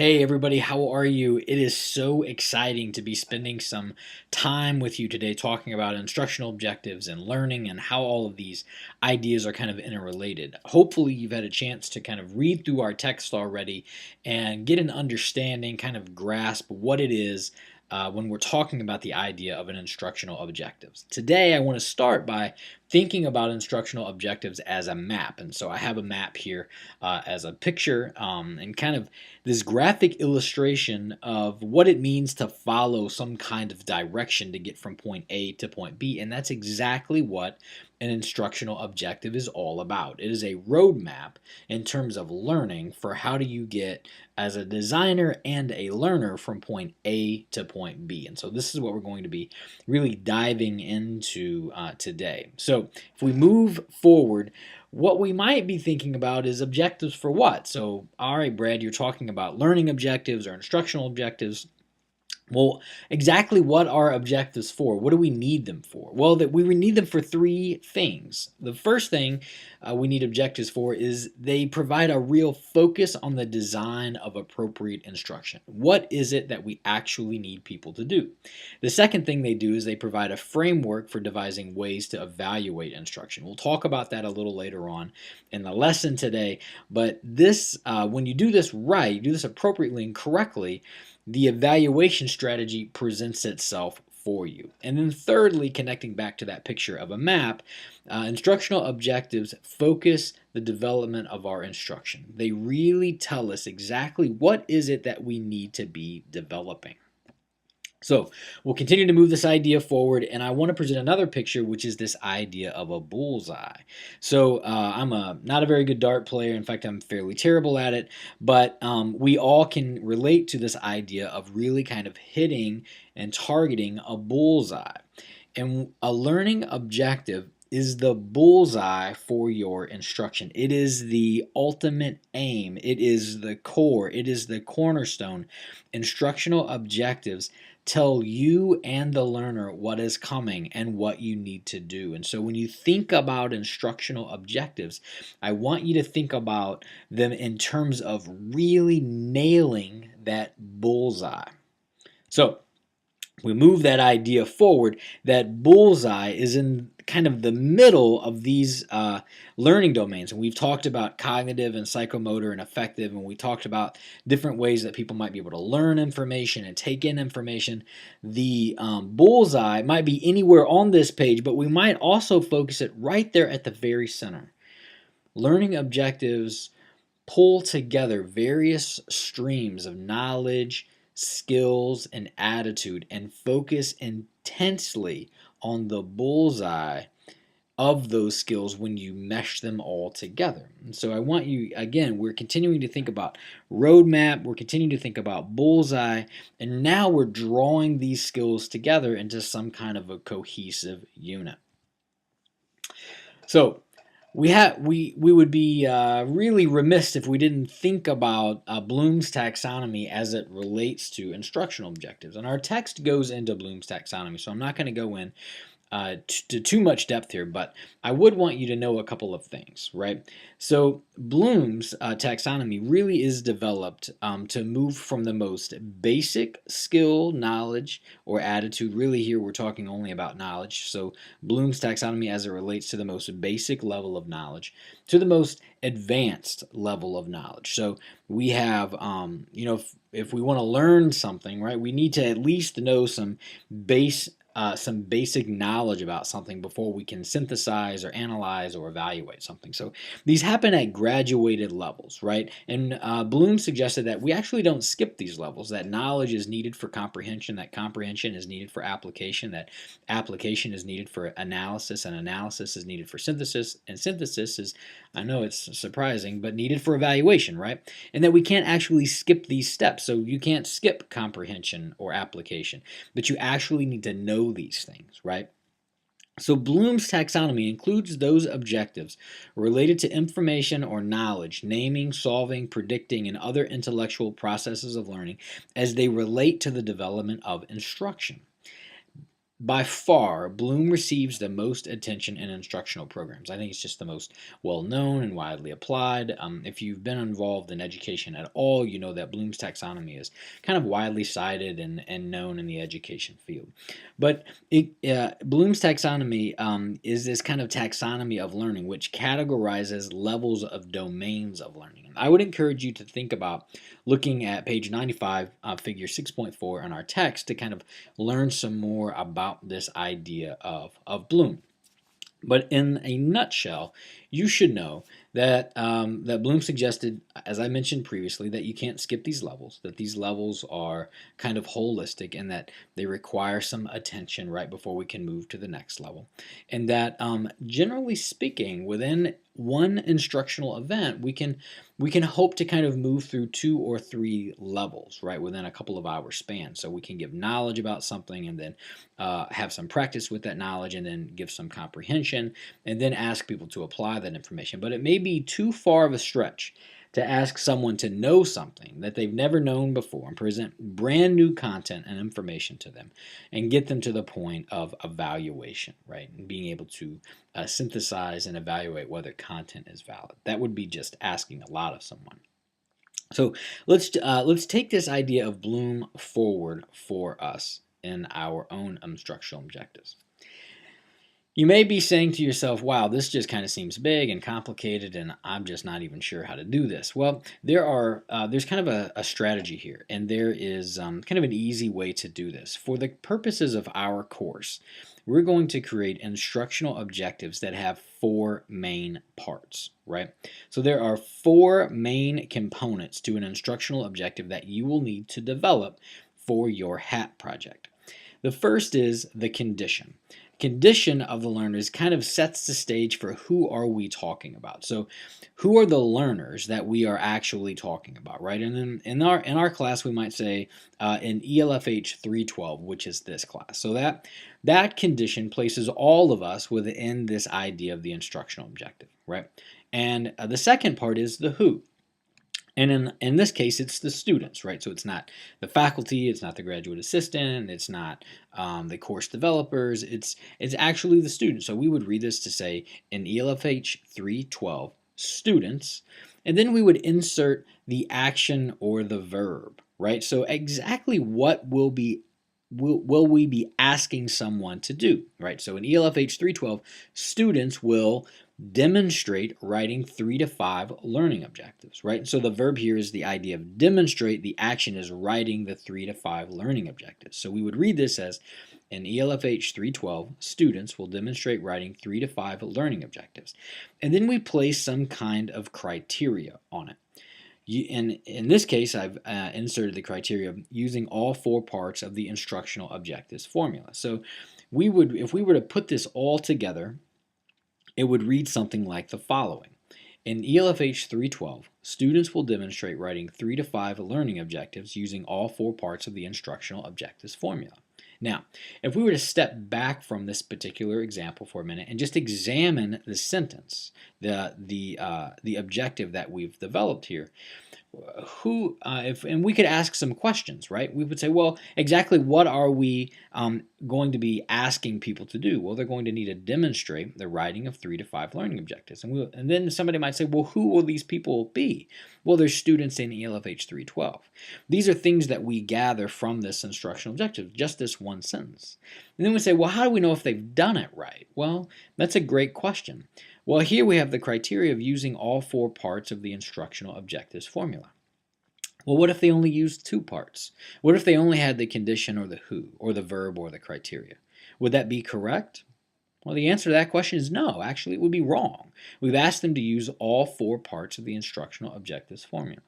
Hey everybody, how are you? It is so exciting to be spending some time with you today talking about instructional objectives and learning and how all of these ideas are kind of interrelated. Hopefully, you've had a chance to kind of read through our text already and get an understanding, kind of grasp what it is when we're talking about the idea of an instructional objectives. Today, I want to start by thinking about instructional objectives as a map. And so I have a map here as a picture and kind of this graphic illustration of what it means to follow some kind of direction to get from point A to point B. And that's exactly what an instructional objective is all about. It is a roadmap in terms of learning for how do you get as a designer and a learner from point A to point B. And so this is what we're going to be really diving into today. So if we move forward, what we might be thinking about is objectives for what? So, all right, Brad, you're talking about learning objectives or instructional objectives. Well, exactly what are objectives for? What do we need them for? Well, that we need them for three things. The first thing we need objectives for is they provide a real focus on the design of appropriate instruction. What is it that we actually need people to do? The second thing they do is they provide a framework for devising ways to evaluate instruction. We'll talk about that a little later on in the lesson today, but this, when you do this right, you do this appropriately and correctly, the evaluation strategy presents itself for you. And then thirdly, connecting back to that picture of a map, instructional objectives focus the development of our instruction. They really tell us exactly what is it that we need to be developing. So we'll continue to move this idea forward, and I want to present another picture, which is this idea of a bullseye. So I'm not a very good dart player. In fact, I'm fairly terrible at it, but we all can relate to this idea of really kind of hitting and targeting a bullseye. And a learning objective is the bullseye for your instruction. It is the ultimate aim. It is the core. It is the cornerstone. Instructional objectives tell you and the learner what is coming and what you need to do. And so when you think about instructional objectives, I want you to think about them in terms of really nailing that bullseye. So we move that idea forward. That bullseye is in kind of the middle of these learning domains. And we've talked about cognitive and psychomotor and affective, and we talked about different ways that people might be able to learn information and take in information. The bullseye might be anywhere on this page, but we might also focus it right there at the very center. Learning objectives pull together various streams of knowledge, skills, and attitude and focus intensely on the bullseye of those skills when you mesh them all together. And so I want you, again, we're continuing to think about roadmap, we're continuing to think about bullseye, and now we're drawing these skills together into some kind of a cohesive unit. So we would be really remiss if we didn't think about Bloom's taxonomy as it relates to instructional objectives. And our text goes into Bloom's taxonomy, so I'm not going to go in to too much depth here, but I would want you to know a couple of things, right? So Bloom's taxonomy really is developed to move from the most basic skill, knowledge, or attitude. Really here we're talking only about knowledge. So Bloom's taxonomy as it relates to the most basic level of knowledge to the most advanced level of knowledge. So we have, if we want to learn something, right, we need to at least know some basic knowledge about something before we can synthesize or analyze or evaluate something. So these happen at graduated levels, right? And Bloom suggested that we actually don't skip these levels, that knowledge is needed for comprehension, that comprehension is needed for application, that application is needed for analysis, and analysis is needed for synthesis, and synthesis is, I know it's surprising, but needed for evaluation, right? And that we can't actually skip these steps. So you can't skip comprehension or application, but you actually need to know these things, right? So Bloom's taxonomy includes those objectives related to information or knowledge, naming, solving, predicting, and other intellectual processes of learning as they relate to the development of instruction. by far, Bloom receives the most attention in instructional programs. I think it's just the most well known and widely applied. If you've been involved in education at all, you know that Bloom's taxonomy is kind of widely cited and known in the education field. But Bloom's taxonomy is this kind of taxonomy of learning, which categorizes levels of domains of learning. And I would encourage you to think about looking at page 95, figure 6.4 in our text to kind of learn some more about this idea of Bloom. But in a nutshell, you should know that that Bloom suggested, as I mentioned previously, that you can't skip these levels, that these levels are kind of holistic and that they require some attention right before we can move to the next level. And that generally speaking, within one instructional event, we can hope to kind of move through 2 or 3 levels, right, within a couple of hours span. So we can give knowledge about something and then have some practice with that knowledge and then give some comprehension and then ask people to apply that information. But it may be too far of a stretch to ask someone to know something that they've never known before and present brand new content and information to them and get them to the point of evaluation, right? And being able to synthesize and evaluate whether content is valid. That would be just asking a lot of someone. So let's take this idea of Bloom forward for us in our own instructional objectives. You may be saying to yourself, wow, this just kind of seems big and complicated and I'm just not even sure how to do this. Well, there's kind of a strategy here, and there is kind of an easy way to do this. For the purposes of our course, we're going to create instructional objectives that have 4 main parts, right? So there are 4 main components to an instructional objective that you will need to develop for your HAT project. The first is the condition. Condition of the learners kind of sets the stage for who are we talking about. So who are the learners that we are actually talking about, right? And then in our class we might say in ELFH 312, which is this class. So that condition places all of us within this idea of the instructional objective, right? And the second part is the who. And in this case, it's the students, right? So it's not the faculty, it's not the graduate assistant, it's not the course developers, it's actually the students. So we would read this to say in ELFH 312, students, and then we would insert the action or the verb, right? So exactly what will we be asking someone to do, right? So in ELFH 312, students will demonstrate writing 3 to 5 learning objectives, right? So the verb here is the idea of demonstrate. The action is writing the 3 to 5 learning objectives. So we would read this as in ELFH 312, students will demonstrate writing 3 to 5 learning objectives. And then we place some kind of criteria on it. In this case, I've inserted the criteria using all 4 parts of the instructional objectives formula. So if we were to put this all together, it would read something like the following. In ELFH 312, students will demonstrate writing 3 to 5 learning objectives using all 4 parts of the instructional objectives formula. Now, if we were to step back from this particular example for a minute and just examine the sentence, the objective that we've developed here, and we could ask some questions, right? We would say, well, exactly what are we going to be asking people to do? Well, they're going to need to demonstrate the writing of 3 to 5 learning objectives. And then somebody might say, well, who will these people be? Well, they're students in ELFH 312. These are things that we gather from this instructional objective, just this one sentence. And then we say, well, how do we know if they've done it right? Well, that's a great question. Well, here we have the criteria of using all 4 parts of the instructional objectives formula. Well, what if they only used 2 parts? What if they only had the condition or the who, or the verb or the criteria? Would that be correct? Well, the answer to that question is no. Actually, it would be wrong. We've asked them to use all 4 parts of the instructional objectives formula.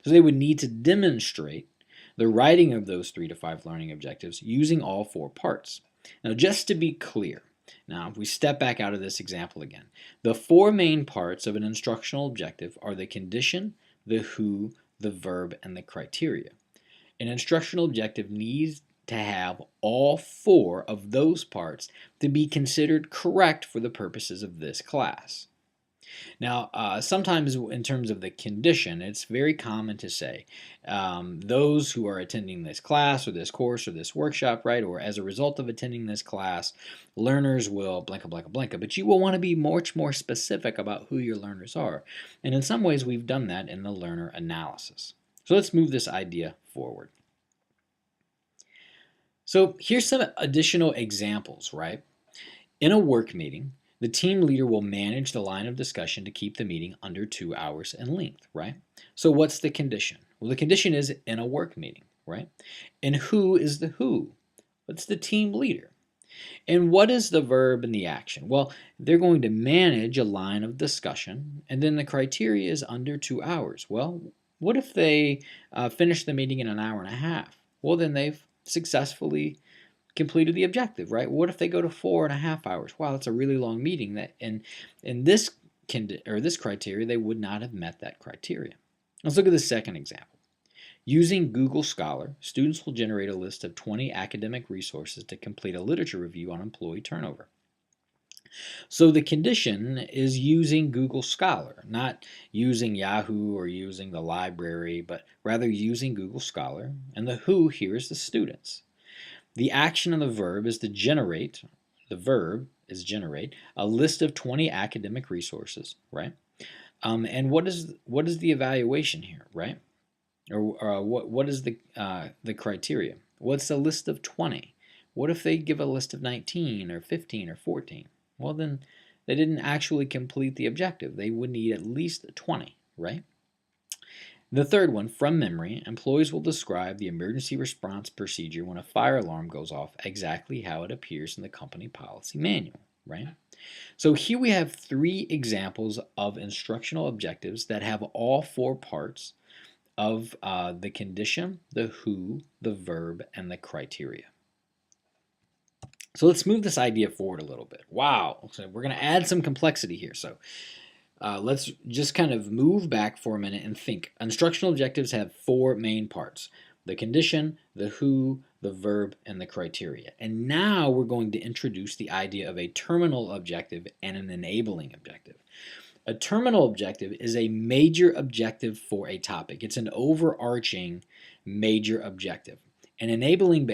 So they would need to demonstrate the writing of those 3 to 5 learning objectives using all 4 parts. Now, just to be clear, now, if we step back out of this example again, the 4 main parts of an instructional objective are the condition, the who, the verb, and the criteria. An instructional objective needs to have all 4 of those parts to be considered correct for the purposes of this class. Now, sometimes in terms of the condition, it's very common to say those who are attending this class or this course or this workshop, right, or as a result of attending this class, learners will blanka blanka blanka. But you will want to be much more specific about who your learners are. And in some ways, we've done that in the learner analysis. So let's move this idea forward. So here's some additional examples, right? In a work meeting, the team leader will manage the line of discussion to keep the meeting under 2 hours in length, right? So what's the condition? Well, the condition is in a work meeting, right? And who is the who? What's the team leader? And what is the verb and the action? Well, they're going to manage a line of discussion, and then the criteria is under 2 hours. Well, what if they finish the meeting in an hour and a half? Well, then they've successfully completed the objective, right? What if they go to 4.5 hours? Wow, that's a really long meeting. That and in this this criteria, they would not have met that criteria. Let's look at the second example. Using Google Scholar, students will generate a list of 20 academic resources to complete a literature review on employee turnover. So the condition is using Google Scholar, not using Yahoo or using the library, but rather using Google Scholar. And the who here is the students. The action of the verb is to generate, the verb is generate, a list of 20 academic resources, right? And what is the evaluation here, right? Or what is the criteria? What's a list of 20? What if they give a list of 19 or 15 or 14? Well, then they didn't actually complete the objective. They would need at least 20, right? The third one, from memory, employees will describe the emergency response procedure when a fire alarm goes off exactly how it appears in the company policy manual, right? So here we have 3 examples of instructional objectives that have all 4 parts of the condition, the who, the verb, and the criteria. So let's move this idea forward a little bit. Wow, so we're going to add some complexity here. So let's just kind of move back for a minute and think. Instructional objectives have 4 main parts: the condition, the who, the verb, and the criteria. And now we're going to introduce the idea of a terminal objective and an enabling objective. A terminal objective is a major objective for a topic. It's an overarching major objective. And enabling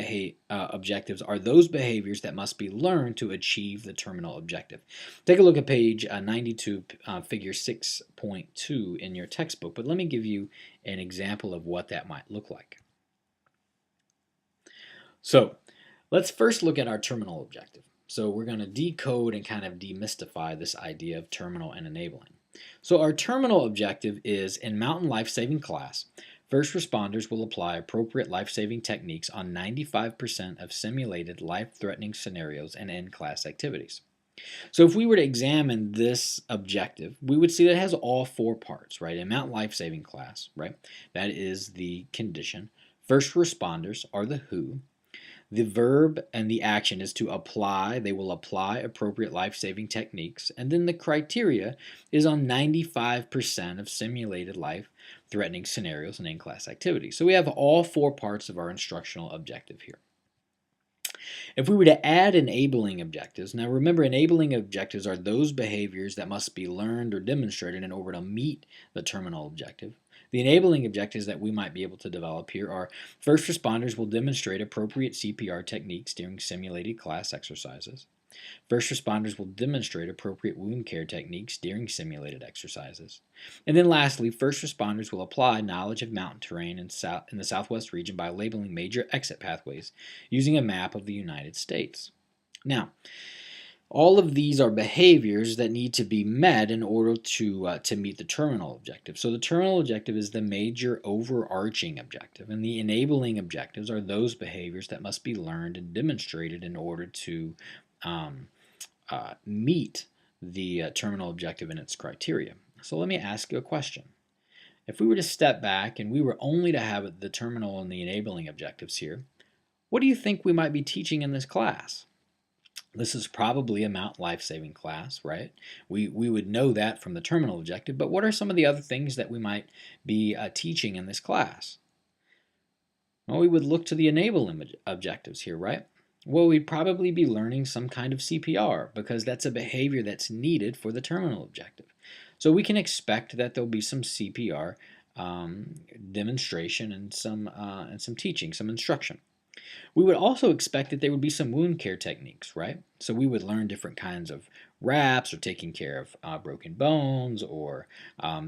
objectives are those behaviors that must be learned to achieve the terminal objective. Take a look at page 92, figure 6.2 in your textbook, but let me give you an example of what that might look like. So let's first look at our terminal objective. So we're going to decode and kind of demystify this idea of terminal and enabling. So our terminal objective is, in mountain life-saving class, first responders will apply appropriate life-saving techniques on 95% of simulated life-threatening scenarios and in-class activities. So if we were to examine this objective, we would see that it has all 4 parts, right? In mountain life-saving class, right? That is the condition. First responders are the who. The verb and the action is to apply. They will apply appropriate life-saving techniques. And then the criteria is on 95% of simulated life-threatening scenarios and in-class activities. So we have all 4 parts of our instructional objective here. If we were to add enabling objectives, now remember, enabling objectives are those behaviors that must be learned or demonstrated in order to meet the terminal objective. The enabling objectives that we might be able to develop here are: first responders will demonstrate appropriate CPR techniques during simulated class exercises. First responders will demonstrate appropriate wound care techniques during simulated exercises. And then lastly, first responders will apply knowledge of mountain terrain in the Southwest region by labeling major exit pathways using a map of the United States. Now, all of these are behaviors that need to be met in order to meet the terminal objective. So the terminal objective is the major overarching objective, and the enabling objectives are those behaviors that must be learned and demonstrated in order to meet the terminal objective and its criteria. So let me ask you a question. If we were to step back and we were only to have the terminal and the enabling objectives here, what do you think we might be teaching in this class? This is probably a mountain life-saving class, right? We would know that from the terminal objective, but what are some of the other things that we might be teaching in this class? Well, we would look to the enabling objectives here, right? Well, we'd probably be learning some kind of CPR because that's a behavior that's needed for the terminal objective. So we can expect that there'll be some CPR demonstration and some teaching, some instruction. We would also expect that there would be some wound care techniques, right? So we would learn different kinds of wraps or taking care of broken bones or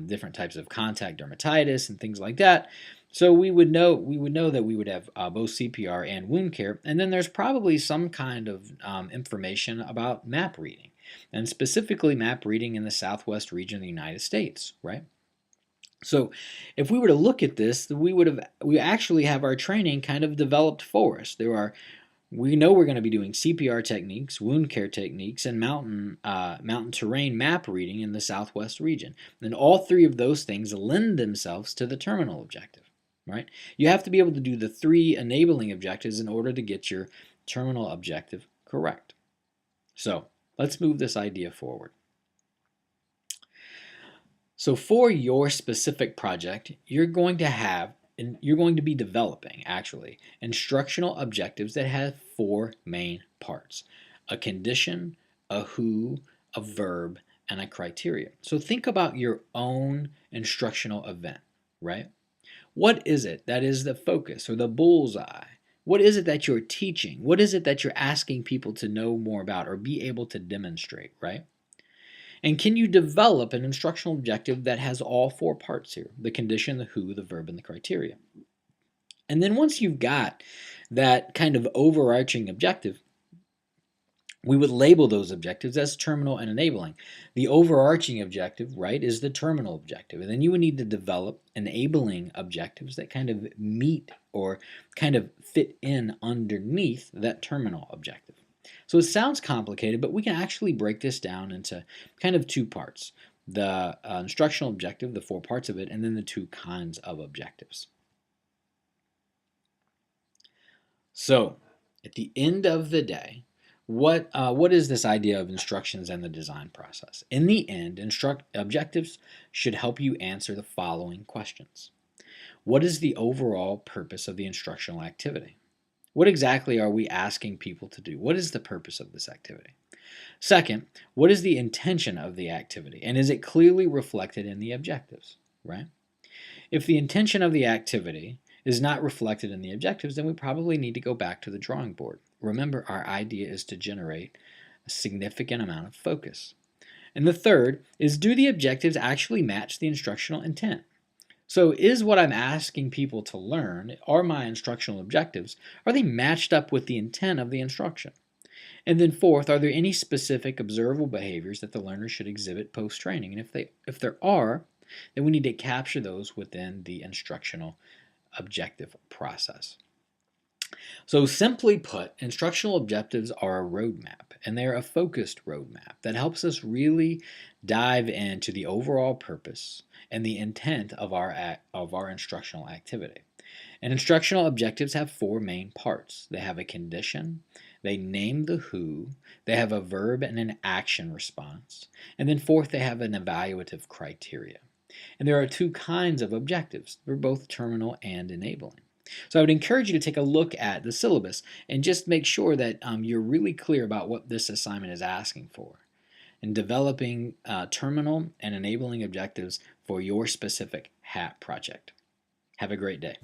different types of contact dermatitis and things like that. So we would know that we would have both CPR and wound care, and then there's probably some kind of information about map reading, and specifically map reading in the Southwest region of the United States, right? So if we were to look at this, we actually have our training kind of developed for us. We know we're going to be doing CPR techniques, wound care techniques, and mountain terrain map reading in the Southwest region. And all three of those things lend themselves to the terminal objective, right? You have to be able to do the three enabling objectives in order to get your terminal objective correct. So let's move this idea forward. So for your specific project, you're going to be developing actually instructional objectives that have four main parts: a condition, a who, a verb, and a criteria. So think about your own instructional event, right? What is it that is the focus or the bullseye? What is it that you're teaching? What is it that you're asking people to know more about or be able to demonstrate, right? And can you develop an instructional objective that has all four parts here: the condition, the who, the verb, and the criteria? And then once you've got that kind of overarching objective, we would label those objectives as terminal and enabling. The overarching objective, right, is the terminal objective. And then you would need to develop enabling objectives that kind of meet or kind of fit in underneath that terminal objective. So it sounds complicated, but we can actually break this down into kind of two parts: the instructional objective, the four parts of it, and then the two kinds of objectives. So at the end of the day, what is this idea of instructions and the design process? In the end, objectives should help you answer the following questions. What is the overall purpose of the instructional activity? What exactly are we asking people to do? What is the purpose of this activity? Second, what is the intention of the activity? And is it clearly reflected in the objectives, right? If the intention of the activity is not reflected in the objectives, then we probably need to go back to the drawing board. Remember, our idea is to generate a significant amount of focus. And the third is, do the objectives actually match the instructional intent? So is what I'm asking people to learn, are my instructional objectives, are they matched up with the intent of the instruction? And then fourth, are there any specific observable behaviors that the learner should exhibit post-training? And if there are, then we need to capture those within the instructional objective process. So simply put, instructional objectives are a roadmap, and they're a focused roadmap that helps us really dive into the overall purpose and the intent of our instructional activity. And instructional objectives have four main parts. They have a condition, they name the who, they have a verb and an action response, and then fourth, they have an evaluative criteria. And there are two kinds of objectives. They're both terminal and enabling. So I would encourage you to take a look at the syllabus and just make sure that you're really clear about what this assignment is asking for in developing terminal and enabling objectives for your specific HAT project. Have a great day.